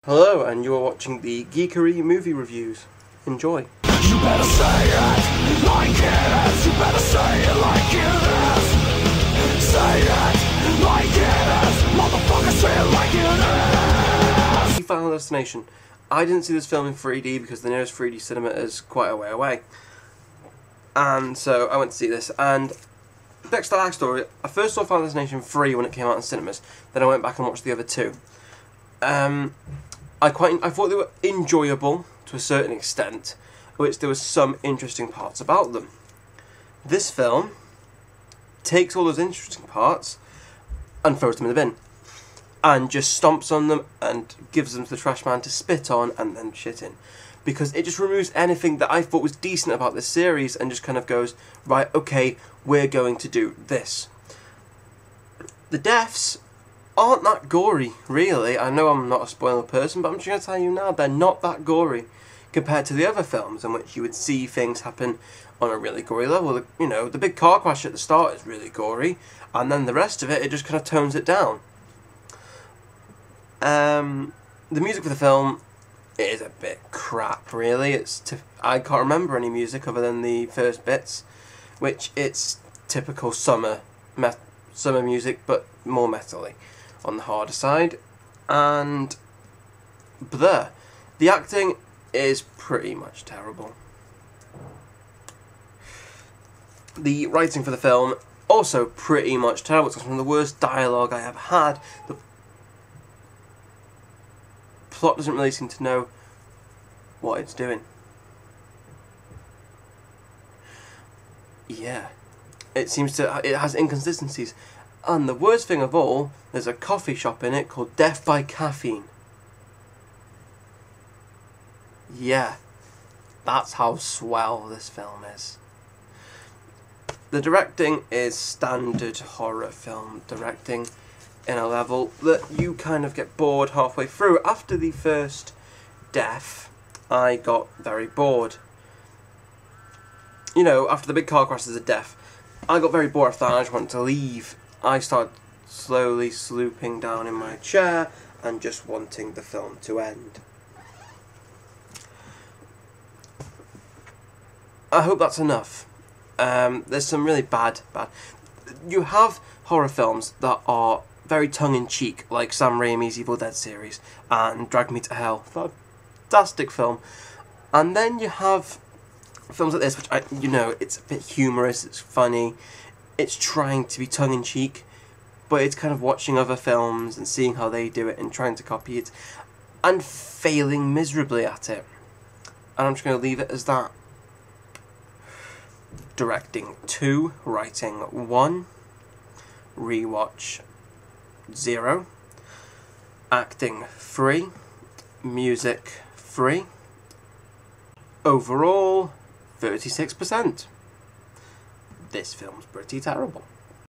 Hello, and you are watching the Geekery movie reviews. Enjoy. You better say it like it is. You better say it like it is. Say it like it is. Motherfucker, say it like it is. Final Destination. I didn't see this film in 3D because the nearest 3D cinema is quite a way away. And so I went to see this, and next to the backstory, I first saw Final Destination 3 when it came out in cinemas, then I went back and watched the other two. I thought they were enjoyable to a certain extent, which there was some interesting parts about them. This film takes all those interesting parts and throws them in the bin, and just stomps on them and gives them to the trash man to spit on and then shit in. Because it just removes anything that I thought was decent about this series and just kind of goes, right, okay, we're going to do this. The deaths aren't that gory, really. I know I'm not a spoiler person, but I'm just going to tell you now, they're not that gory compared to the other films in which you would see things happen on a really gory level. You know, the big car crash at the start is really gory, and then the rest of it just kind of tones it down. The music for the film is a bit crap, really. I can't remember any music other than the first bits, which it's typical summer music, but more metal-y on the harder side. And the acting is pretty much terrible. The writing for the film also pretty much terrible. It's some of the worst dialogue I have had. The plot doesn't really seem to know what it's doing. Yeah, it has inconsistencies. And the worst thing of all, there's a coffee shop in it called Death by Caffeine. Yeah, that's how swell this film is. The directing is standard horror film directing in a level that you kind of get bored halfway through. After the first death, I got very bored. You know, after the big car crash there's a death, I got very bored after that and I just wanted to leave. I started slowly slooping down in my chair and just wanting the film to end. I hope that's enough. There's some really bad. You have horror films that are very tongue-in-cheek, like Sam Raimi's Evil Dead series and Drag Me to Hell. Fantastic film. And then you have films like this, which it's a bit humorous, it's funny, it's trying to be tongue-in-cheek, but it's kind of watching other films and seeing how they do it and trying to copy it and failing miserably at it. And I'm just going to leave it as that. Directing 2, writing 1, rewatch 0, acting 3, music 3, overall 36%. This film's pretty terrible.